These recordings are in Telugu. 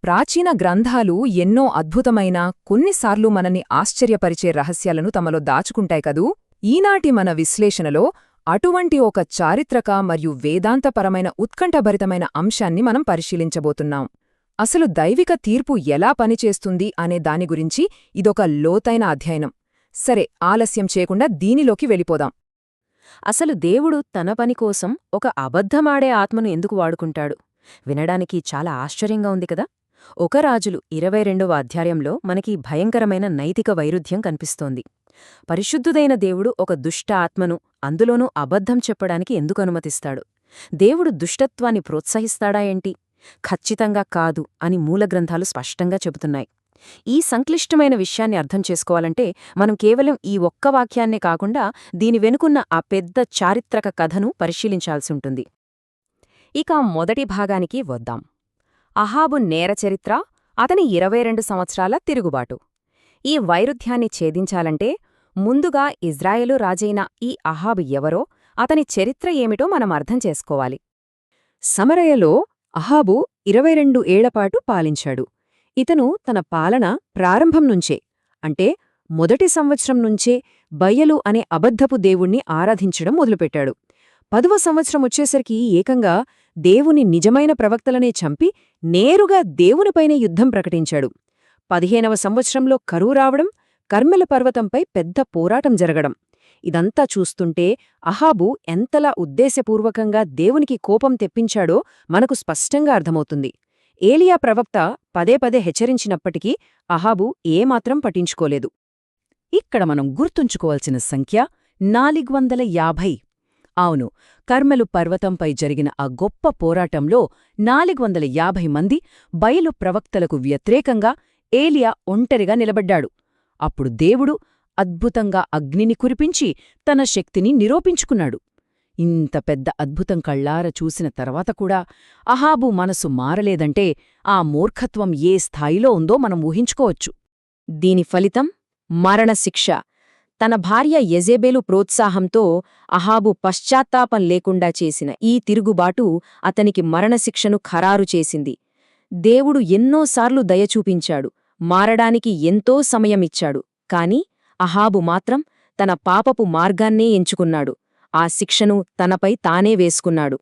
ప్రాచీన గ్రంథాలు ఎన్నో అద్భుతమైన, కొన్నిసార్లు మనని ఆశ్చర్యపరిచే రహస్యాలను తమలో దాచుకుంటాయి కదూ. ఈనాటి మన విశ్లేషణలో అటువంటి ఒక చారిత్రక మరియు వేదాంతపరమైన ఉత్కంఠభరితమైన అంశాన్ని మనం పరిశీలించబోతున్నాం. అసలు దైవిక తీర్పు ఎలా పనిచేస్తుంది అనే దాని గురించి ఇదొక లోతైన అధ్యయనం. సరే, ఆలస్యం చేయకుండా దీనిలోకి వెళ్ళిపోదాం. అసలు దేవుడు తన పనికోసం ఒక అబద్ధమాడే ఆత్మను ఎందుకు వాడుకుంటాడు? వినడానికి చాలా ఆశ్చర్యంగా ఉంది కదా. ఒక రాజులు 22వ అధ్యాయంలో మనకి భయంకరమైన నైతిక వైరుధ్యం కనిపిస్తోంది. పరిశుద్ధుడైన దేవుడు ఒక దుష్ట ఆత్మను, అందులోనూ అబద్ధం చెప్పడానికి ఎందుకు అనుమతిస్తాడు? దేవుడు దుష్టత్వాన్ని ప్రోత్సహిస్తాడా ఏంటి? ఖచ్చితంగా కాదు అని మూలగ్రంథాలు స్పష్టంగా చెబుతున్నాయి. ఈ సంక్లిష్టమైన విషయాన్ని అర్థం చేసుకోవాలంటే మనం కేవలం ఈ ఒక్క వాక్యాన్నే కాకుండా దీని వెనుకున్న ఆ పెద్ద చారిత్రక కథను పరిశీలించాల్సి ఉంటుంది. ఇక మొదటి భాగానికి వద్దాం. అహాబు నేరచరిత్ర, అతని 22 సంవత్సరాల తిరుగుబాటు. ఈ వైరుధ్యాన్ని ఛేదించాలంటే ముందుగా ఇజ్రాయేలు రాజైన ఈ అహాబు ఎవరో, అతని చరిత్ర ఏమిటో మనం అర్థం చేసుకోవాలి. సమరయలో అహాబు 22 ఏళ్లపాటు పాలించాడు. ఇతను తన పాలన ప్రారంభం నుంచే, అంటే మొదటి సంవత్సరం నుంచే బయలు అనే అబద్ధపు దేవుణ్ణి ఆరాధించడం మొదలుపెట్టాడు. 10వ సంవత్సరం వచ్చేసరికి ఏకంగా దేవుని నిజమైన ప్రవక్తలనే చంపి నేరుగా దేవునిపైనే యుద్ధం ప్రకటించాడు. 15వ సంవత్సరంలో కరువు రావడం, కర్మెల పర్వతంపై పెద్ద పోరాటం జరగడం. ఇదంతా చూస్తుంటే అహాబు ఎంతలా ఉద్దేశపూర్వకంగా దేవునికి కోపం తెప్పించాడో మనకు స్పష్టంగా అర్థమవుతుంది. ఏలియా ప్రవక్త పదే పదే హెచ్చరించినప్పటికీ అహాబు ఏమాత్రం పట్టించుకోలేదు. ఇక్కడ మనం గుర్తుంచుకోవాల్సిన సంఖ్య 450. అవును, కర్మెలు పర్వతంపై జరిగిన ఆ గొప్ప పోరాటంలో 450 మంది బయలు ప్రవక్తలకు వ్యతిరేకంగా ఏలియా ఒంటరిగా నిలబడ్డాడు. అప్పుడు దేవుడు అద్భుతంగా అగ్నిని కురిపించి తన శక్తిని నిరూపించుకున్నాడు. ఇంత పెద్ద అద్భుతం కళ్ళార చూసిన తర్వాత కూడా అహాబు మనసు మారలేదంటే ఆ మూర్ఖత్వం ఏ స్థాయిలో ఉందో మనం ఊహించుకోవచ్చు. దీని ఫలితం మరణశిక్ష. తన భార్య యెజెబెలు ప్రోత్సాహంతో అహాబు పశ్చాత్తాపం లేకుండా చేసిన ఈ తిరుగుబాటు అతనికి మరణశిక్షను ఖరారు చేసింది. దేవుడు ఎన్నోసార్లు దయచూపించాడు, మారడానికి ఎంతో సమయమిచ్చాడు. కాని అహాబు మాత్రం తన పాపపు మార్గాన్నే ఎంచుకున్నాడు. ఆ శిక్షను తనపై తానే వేసుకున్నాడు.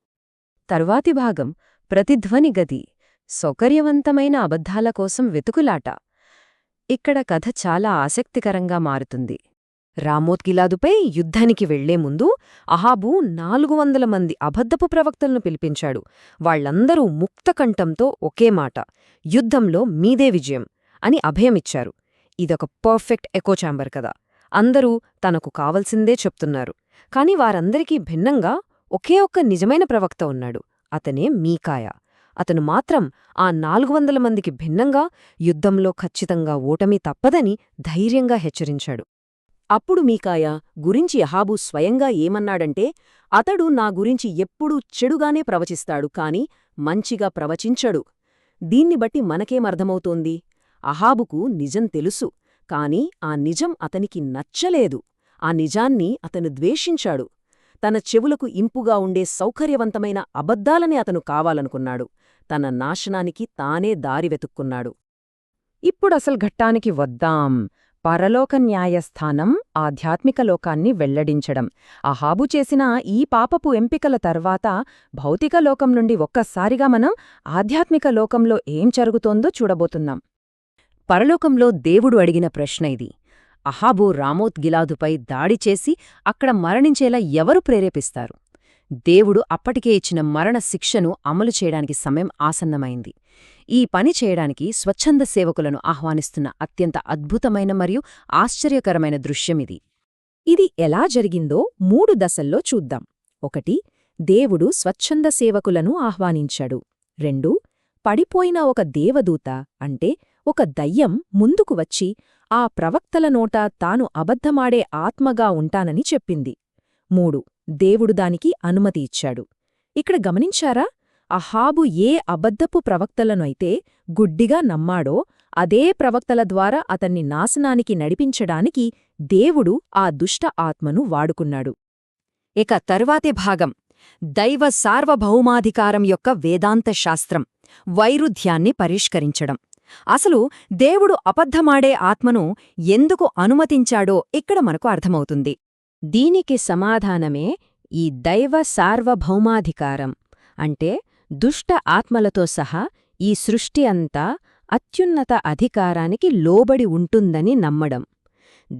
తరువాతి భాగం ప్రతిధ్వని గది, సౌకర్యవంతమైన అబద్ధాల కోసం వెతుకులాట. ఇక్కడ కథ చాలా ఆసక్తికరంగా మారుతుంది. రామోత్గిలాదుపై యుద్ధానికి వెళ్లే ముందు అహాబు 400 మంది అబద్ధపు ప్రవక్తలను పిలిపించాడు. వాళ్లందరూ ముక్తకంఠంతో ఒకే మాట, యుద్ధంలో మీదే విజయం అని అభయమిచ్చారు. ఇదొక పర్ఫెక్ట్ ఎకోచాంబర్ కదా. అందరూ తనకు కావలసిందే చెప్తున్నారు. కాని వారందరికీ భిన్నంగా ఒకే ఒక్క నిజమైన ప్రవక్త ఉన్నాడు. అతనే మీకాయా. అతను మాత్రం ఆ 400 మందికి భిన్నంగా యుద్ధంలో ఖచ్చితంగా ఓటమి తప్పదని ధైర్యంగా హెచ్చరించాడు. అప్పుడు మీకాయా గురించి అహాబు స్వయంగా ఏమన్నాడంటే, అతడు నా గురించి ఎప్పుడూ చెడుగానే ప్రవచిస్తాడు, కాని మంచిగా ప్రవచించడు. దీన్ని బట్టి మనకేమర్థమవుతోంది? అహాబుకు నిజం తెలుసు, కాని ఆ నిజం అతనికి నచ్చలేదు. ఆ నిజాన్ని అతను ద్వేషించాడు. తన చెవులకు ఇంపుగా ఉండే సౌకర్యవంతమైన అబద్ధాలనే అతను కావాలనుకున్నాడు. తన నాశనానికి తానే దారి వెతుక్కున్నాడు. ఇప్పుడసలు ఘట్టానికి వద్దాం. పరలోక న్యాయస్థానం, ఆధ్యాత్మిక లోకాన్ని వెల్లడించడం. అహాబు చేసిన ఈ పాపపు ఎంపికల తర్వాత భౌతిక లోకం నుండి ఒక్కసారిగా మనం ఆధ్యాత్మిక లోకంలో ఏం జరుగుతోందో చూడబోతున్నాం. పరలోకంలో దేవుడు అడిగిన ప్రశ్న ఇది. అహాబు రామోత్ గిలాదుపై దాడి చేసి అక్కడ మరణించేలా ఎవరు ప్రేరేపిస్తారు? దేవుడు అప్పటికే ఇచ్చిన మరణ శిక్షను అమలు చేయడానికి సమయం ఆసన్నమైంది. ఈ పని చేయడానికి స్వచ్ఛంద సేవకులను ఆహ్వానిస్తున్న అత్యంత అద్భుతమైన మరియు ఆశ్చర్యకరమైన దృశ్యమిది. ఇది ఎలా జరిగిందో 3 దశల్లో చూద్దాం. 1. దేవుడు స్వచ్ఛంద సేవకులను ఆహ్వానించాడు. 2. పడిపోయిన ఒక దేవదూత, అంటే ఒక దయ్యం ముందుకు వచ్చి ఆ ప్రవక్తల నోట తాను అబద్ధమాడే ఆత్మగా ఉంటానని చెప్పింది. 3. దేవుడు దానికి అనుమతి ఇచ్చాడు. ఇక్కడ గమనించారా? అహాబు ఏ అబద్ధపు ప్రవక్తలనైతే గుడ్డిగా నమ్మాడో అదే ప్రవక్తల ద్వారా అతన్ని నాశనానికి నడిపించడానికి దేవుడు ఆ దుష్ట ఆత్మను వాడుకున్నాడు. ఇక తరువాతే భాగం దైవ సార్వభౌమాధికారం యొక్క వేదాంత శాస్త్రం వైరుధ్యాన్ని పరిష్కరించడం. అసలు దేవుడు అబద్ధమాడే ఆత్మను ఎందుకు అనుమతించాడో ఇక్కడ మనకు అర్థమవుతుంది. దీనికి సమాధానమే ఈ దైవ సార్వభౌమాధికారం. అంటే దుష్ట ఆత్మలతో సహా ఈ సృష్టి అంతా అత్యున్నత అధికారానికి లోబడి ఉంటుందని నమ్మడం.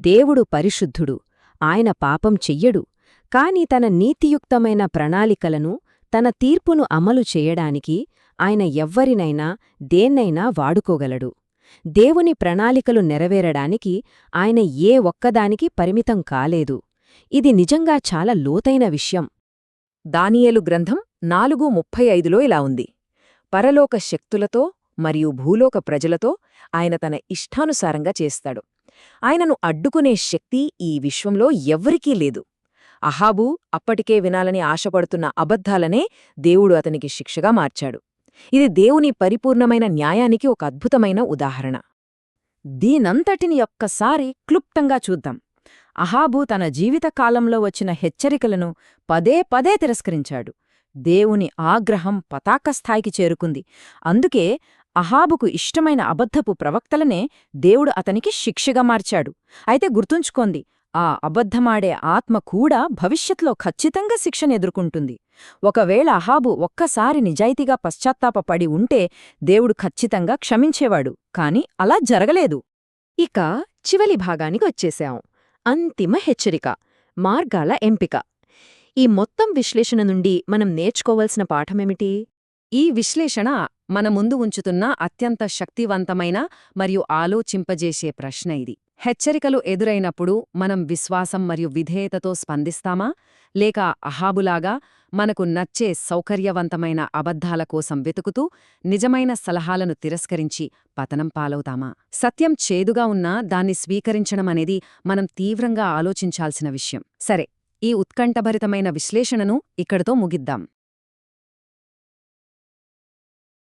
దేవుడు పరిశుద్ధుడు, ఆయన పాపం చెయ్యడు, కాని తన నీతియుక్తమైన ప్రణాళికలను, తన తీర్పును అమలు చేయడానికి ఆయన ఎవ్వరినైనా దేన్నైనా వాడుకోగలడు. దేవుని ప్రణాళికలు నెరవేరడానికి ఆయన ఏ ఒక్కదానికి పరిమితం కాలేదు. ఇది నిజంగా చాలా లోతైన విషయం. దానియేలు గ్రంథం 4:35లో ఇలా ఉంది: పరలోక శక్తులతో మరియు భూలోక ప్రజలతో ఆయన తన ఇష్టానుసారంగా చేస్తాడు. ఆయనను అడ్డుకునే శక్తి ఈ విశ్వంలో ఎవ్వరికీ లేదు. అహాబు అప్పటికే వినాలని ఆశపడుతున్న అబద్ధాలనే దేవుడు అతనికి శిక్షగా మార్చాడు. ఇది దేవుని పరిపూర్ణమైన న్యాయానికి ఒక అద్భుతమైన ఉదాహరణ. దీనంతటిని ఒక్కసారి క్లుప్తంగా చూద్దాం. అహాబు తన జీవితకాలంలో వచ్చిన హెచ్చరికలను పదే పదే తిరస్కరించాడు. దేవుని ఆగ్రహం పతాకస్థాయికి చేరుకుంది. అందుకే అహాబుకు ఇష్టమైన అబద్ధపు ప్రవక్తలనే దేవుడు అతనికి శిక్షగా మార్చాడు. అయితే గుర్తుంచుకోండి, ఆ అబద్ధమాడే ఆత్మ కూడా భవిష్యత్లో ఖచ్చితంగా శిక్షనెదుర్కొంటుంది. ఒకవేళ అహాబు ఒక్కసారి నిజాయితీగా పశ్చాత్తాపపడి ఉంటే దేవుడు ఖచ్చితంగా క్షమించేవాడు. కాని అలా జరగలేదు. ఇక చివలి భాగానికి వచ్చేశాం. అంతిమ హెచ్చరిక, మార్గాల ఎంపిక. ఈ మొత్తం విశ్లేషణ నుండి మనం నేర్చుకోవలసిన పాఠమేమిటి? ఈ విశ్లేషణ మన ముందు ఉంచుతున్న అత్యంత శక్తివంతమైన మరియు ఆలోచింపజేసే ప్రశ్న ఇది. హెచ్చరికలు ఎదురైనప్పుడు మనం విశ్వాసం మరియు విధేయతతో స్పందిస్తామా, లేక అహాబులాగా మనకు నచ్చే సౌకర్యవంతమైన అబద్ధాల కోసం వెతుకుతూ నిజమైన సలహాలను తిరస్కరించి పతనం పాలవుతామా? సత్యం చేదుగా ఉన్నా దాన్ని స్వీకరించడమనేది మనం తీవ్రంగా ఆలోచించాల్సిన విషయం. సరే, ఈ ఉత్కంఠభరితమైన విశ్లేషణను ఇక్కడితో ముగిద్దాం.